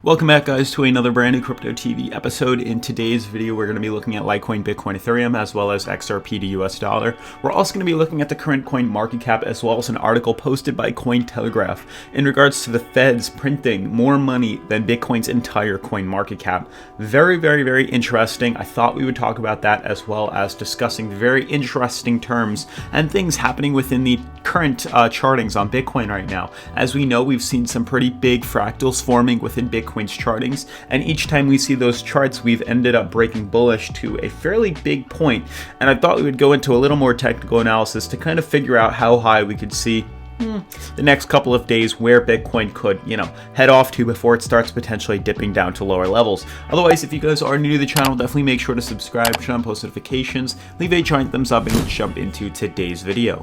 Welcome back, guys, to another brand new Crypto TV episode. In today's video, we're going to be looking at Litecoin, Bitcoin, Ethereum, as well as XRP to US dollar. We're also going to be looking at the current coin market cap, as well as an article posted by Cointelegraph in regards to the Feds printing more money than Bitcoin's entire coin market cap. Very, very, very interesting. I thought we would talk about that, as well as discussing very interesting terms and things happening within the current chartings on Bitcoin right now. As we know, we've seen some pretty big fractals forming within Bitcoin's chartings, and each time we see those charts, we've ended up breaking bullish to a fairly big point. And I thought we would go into a little more technical analysis to kind of figure out how high we could see the next couple of days, where Bitcoin could, head off to before it starts potentially dipping down to lower levels. Otherwise, if you guys are new to the channel, definitely make sure to subscribe, turn on post notifications, leave a giant thumbs up, and let's jump into today's video.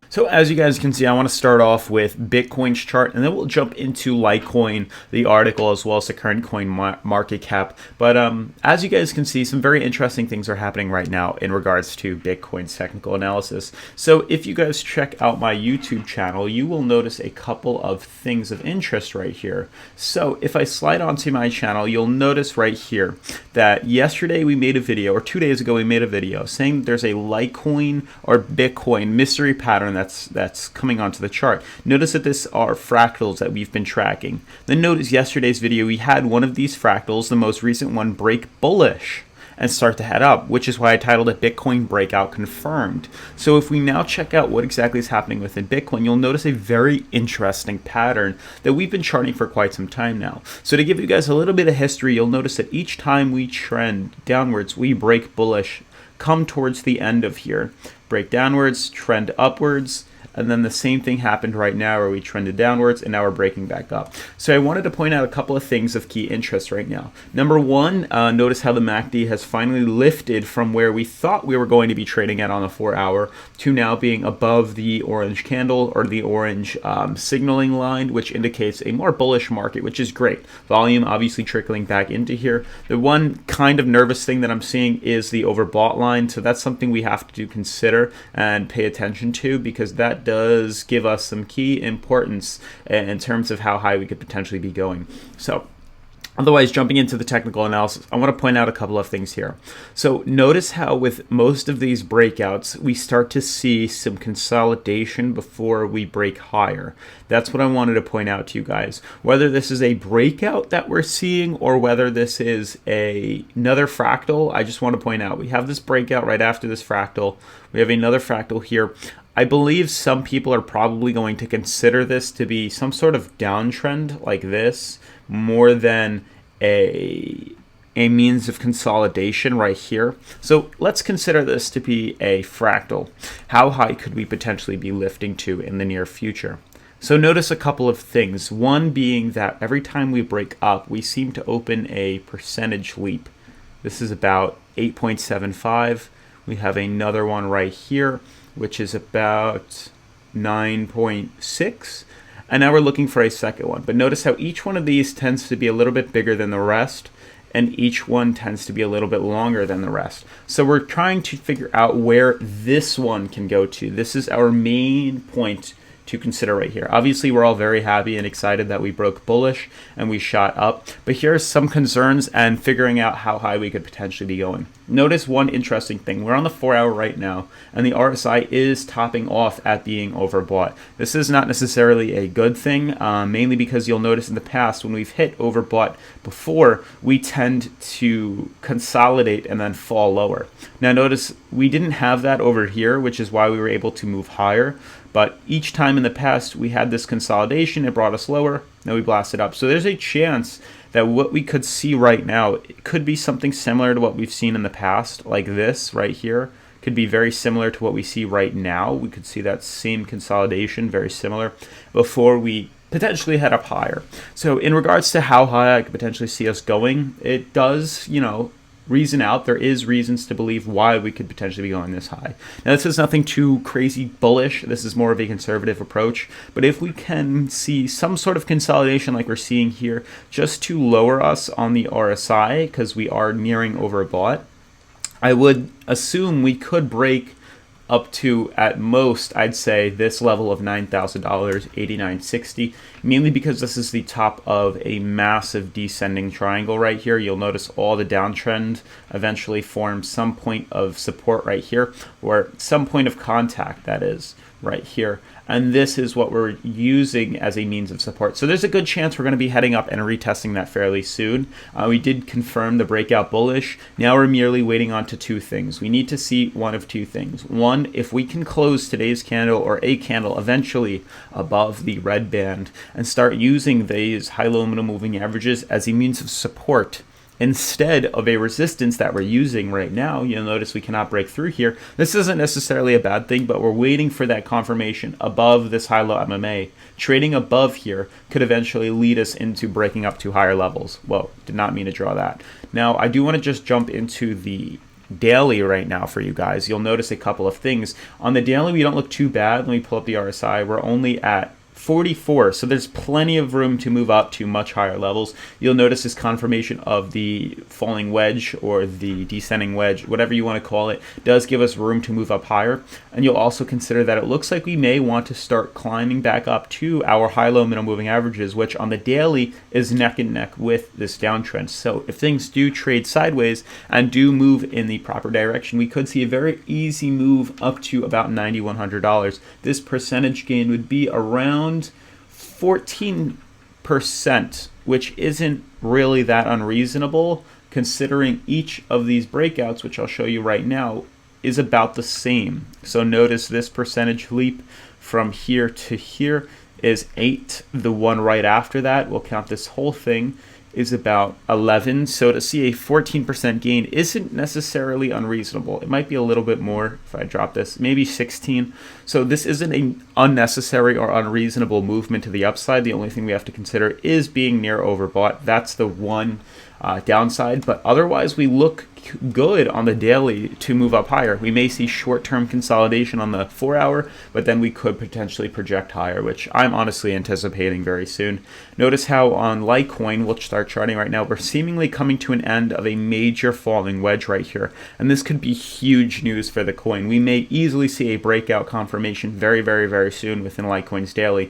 So as you guys can see, I want to start off with Bitcoin's chart, and then we'll jump into Litecoin, the article, as well as the current coin market cap. But as you guys can see, some very interesting things are happening right now in regards to Bitcoin's technical analysis. So if you guys check out my YouTube channel, you will notice a couple of things of interest right here. So if I slide onto my channel, you'll notice right here that yesterday we made a video, or 2 days ago we made a video, saying there's a Litecoin or Bitcoin mystery pattern that's coming onto the chart. Notice that this are fractals that we've been tracking. Then notice yesterday's video, we had one of these fractals, the most recent one, break bullish and start to head up, which is why I titled it Bitcoin Breakout Confirmed. So if we now check out what exactly is happening within Bitcoin, you'll notice a very interesting pattern that we've been charting for quite some time now. So to give you guys a little bit of history, you'll notice that each time we trend downwards, we break bullish, come towards the end of here, break downwards, trend upwards, and then the same thing happened right now where we trended downwards and now we're breaking back up. So I wanted to point out a couple of things of key interest right now. Number one, notice how the MACD has finally lifted from where we thought we were going to be trading at on the 4-hour to now being above the orange candle, or the orange signaling line, which indicates a more bullish market, which is great. Volume obviously trickling back into here. The one kind of nervous thing that I'm seeing is the overbought line. So that's something we have to consider and pay attention to, because that does give us some key importance in terms of how high we could potentially be going. So otherwise, jumping into the technical analysis, I want to point out a couple of things here. So notice how with most of these breakouts, we start to see some consolidation before we break higher. That's what I wanted to point out to you guys. Whether this is a breakout that we're seeing or whether this is another fractal, I just want to point out we have this breakout right after this fractal. We have another fractal here. I believe some people are probably going to consider this to be some sort of downtrend like this, more than a means of consolidation right here. So let's consider this to be a fractal. How high could we potentially be lifting to in the near future? So notice a couple of things. One being that every time we break up, we seem to open a percentage leap. This is about 8.75. We have another one right here, which is about 9.6. And now we're looking for a second one. But notice how each one of these tends to be a little bit bigger than the rest, and each one tends to be a little bit longer than the rest. So we're trying to figure out where this one can go to. This is our main point to consider right here. Obviously, we're all very happy and excited that we broke bullish and we shot up, but here's some concerns and figuring out how high we could potentially be going. Notice one interesting thing. We're on the 4-hour right now, and the RSI is topping off at being overbought. This is not necessarily a good thing, mainly because you'll notice in the past when we've hit overbought before, we tend to consolidate and then fall lower. Now notice we didn't have that over here, which is why we were able to move higher. But each time in the past we had this consolidation, it brought us lower, now we blasted up. So there's a chance that what we could see right now, it could be something similar to what we've seen in the past, like this right here. Could be very similar to what we see right now. We could see that same consolidation, very similar, before we potentially head up higher. So in regards to how high I could potentially see us going, it does, reason out. There is reasons to believe why we could potentially be going this high. Now, this is nothing too crazy bullish. This is more of a conservative approach. But if we can see some sort of consolidation like we're seeing here, just to lower us on the RSI, because we are nearing overbought, I would assume we could break up to, at most, I'd say this level of $9,000, 89.60, mainly because this is the top of a massive descending triangle right here. You'll notice all the downtrend eventually forms some point of support right here, or some point of contact, that is, right here. And this is what we're using as a means of support. So there's a good chance we're going to be heading up and retesting that fairly soon. We did confirm the breakout bullish. Now we're merely waiting on to two things. We need to see one of two things. One, if we can close today's candle or a candle eventually above the red band and start using these high-low middle moving averages as a means of support instead of a resistance that we're using right now. You'll notice we cannot break through here. This isn't necessarily a bad thing, but we're waiting for that confirmation above this high-low MMA. Trading above here could eventually lead us into breaking up to higher levels. Whoa, did not mean to draw that. Now, I do want to just jump into the daily right now for you guys. You'll notice a couple of things. On the daily, we don't look too bad. Let me pull up the RSI. We're only at 44, so there's plenty of room to move up to much higher levels. You'll notice this confirmation of the falling wedge or the descending wedge, whatever you want to call it, does give us room to move up higher. And you'll also consider that it looks like we may want to start climbing back up to our high-low middle moving averages, which on the daily is neck and neck with this downtrend. So if things do trade sideways and do move in the proper direction, we could see a very easy move up to about $9,100. This percentage gain would be around 14%, which isn't really that unreasonable considering each of these breakouts, which I'll show you right now, is about the same. So notice this percentage leap from here to here is 8. The one right after that, we'll count this whole thing, is about 11. So to see a 14% gain isn't necessarily unreasonable. It might be a little bit more if I drop this, maybe 16. So this isn't an unnecessary or unreasonable movement to the upside. The only thing we have to consider is being near overbought. That's the one downside, but otherwise we look good on the daily to move up higher. We may see short-term consolidation on the 4-hour, but then we could potentially project higher, which I'm honestly anticipating very soon. Notice how on Litecoin, we'll start charting right now, we're seemingly coming to an end of a major falling wedge right here, and this could be huge news for the coin. We may easily see a breakout confirmation very, very, very soon within Litecoin's daily.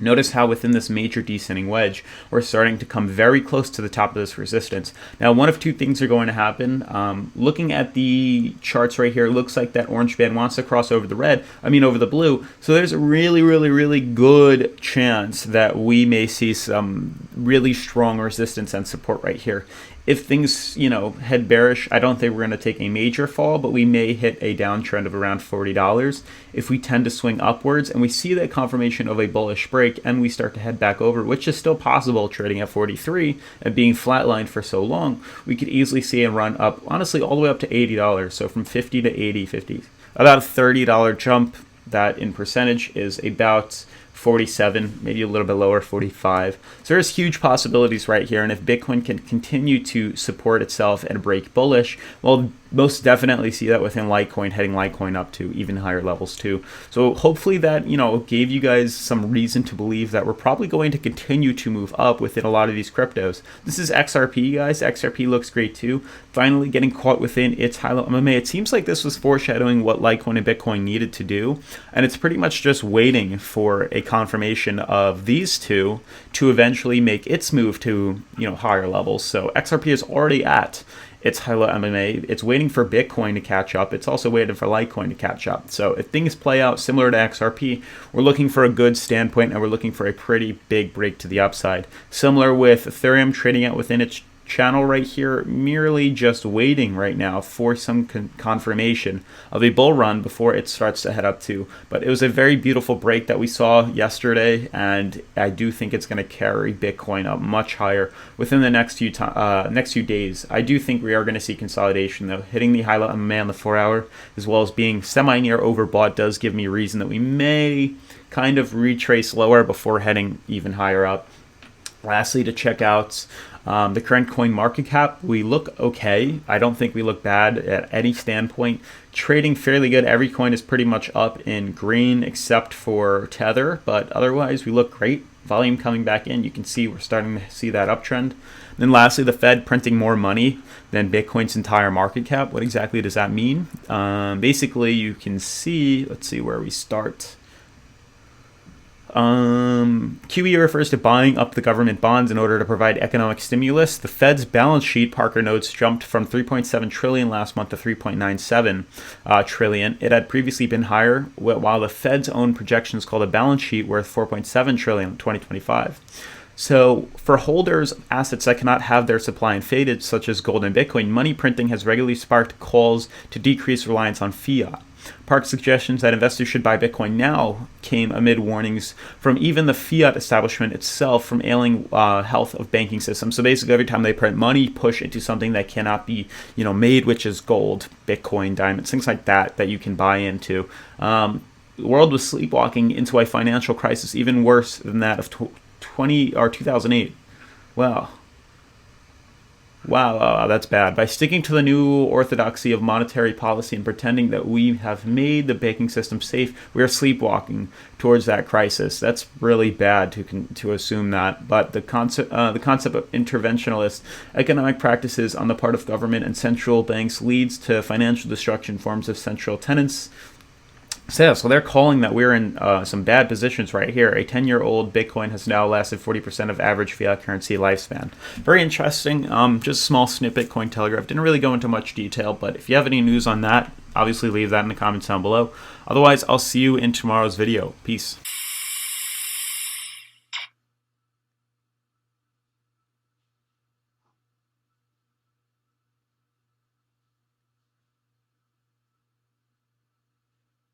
Notice how within this major descending wedge, we're starting to come very close to the top of this resistance. Now, one of two things are going to happen. Looking at the charts right here, it looks like that orange band wants to cross over over the blue. So there's a really, really, really good chance that we may see some really strong resistance and support right here. If things, head bearish, I don't think we're going to take a major fall, but we may hit a downtrend of around $40. If we tend to swing upwards and we see that confirmation of a bullish break and we start to head back over, which is still possible trading at 43 and being flatlined for so long, we could easily see a run up, honestly, all the way up to $80. So from 50 to 80, 50, about a $30 jump. That in percentage is about 47, maybe a little bit lower, 45. So there's huge possibilities right here. And if Bitcoin can continue to support itself and break bullish, well, most definitely see that within Litecoin, heading Litecoin up to even higher levels too. So hopefully that, gave you guys some reason to believe that we're probably going to continue to move up within a lot of these cryptos. This is XRP, guys. XRP looks great too. Finally getting caught within its high-low MMA. It seems like this was foreshadowing what Litecoin and Bitcoin needed to do. And it's pretty much just waiting for a confirmation of these two to eventually make its move to, higher levels. So XRP is already at its high-low MMA. It's waiting for Bitcoin to catch up. It's also waiting for Litecoin to catch up. So if things play out similar to XRP, we're looking for a good standpoint and we're looking for a pretty big break to the upside. Similar with Ethereum trading out within its channel right here, merely just waiting right now for some confirmation of a bull run before it starts to head up to. But it was a very beautiful break that we saw yesterday, and I do think it's going to carry Bitcoin up much higher within the next few days. I do think we are going to see consolidation though. Hitting the high-low MMA on the 4-hour as well as being semi-near overbought does give me reason that we may kind of retrace lower before heading even higher up. Lastly, to check out the current coin market cap, we look okay. I don't think we look bad at any standpoint. Trading fairly good. Every coin is pretty much up in green except for Tether, but otherwise we look great. Volume coming back in. You can see we're starting to see that uptrend. Then lastly, the Fed printing more money than Bitcoin's entire market cap. What exactly does that mean? Basically, you can see, let's see where we start. QE refers to buying up the government bonds in order to provide economic stimulus. The Fed's balance sheet, Parker notes, jumped from 3.7 trillion last month to 3.97 trillion. It had previously been higher, while the Fed's own projections called a balance sheet worth 4.7 trillion in 2025. So for holders of assets that cannot have their supply inflated, such as gold and Bitcoin, money printing has regularly sparked calls to decrease reliance on fiat. Park's suggestions that investors should buy Bitcoin now came amid warnings from even the fiat establishment itself from ailing health of banking systems. So basically, every time they print money, push into something that cannot be, made, which is gold, Bitcoin, diamonds, things like that you can buy into. The world was sleepwalking into a financial crisis even worse than that of 2008. Wow, that's bad. By sticking to the new orthodoxy of monetary policy and pretending that we have made the banking system safe, we are sleepwalking towards that crisis. That's really bad to assume that. But the concept of interventionist economic practices on the part of government and central banks leads to financial destruction, forms of central tenants. So they're calling that we're in some bad positions right here. A 10-year-old Bitcoin has now lasted 40% of average fiat currency lifespan. Very interesting. Just a small snippet, Cointelegraph. Didn't really go into much detail, but if you have any news on that, obviously leave that in the comments down below. Otherwise, I'll see you in tomorrow's video. Peace.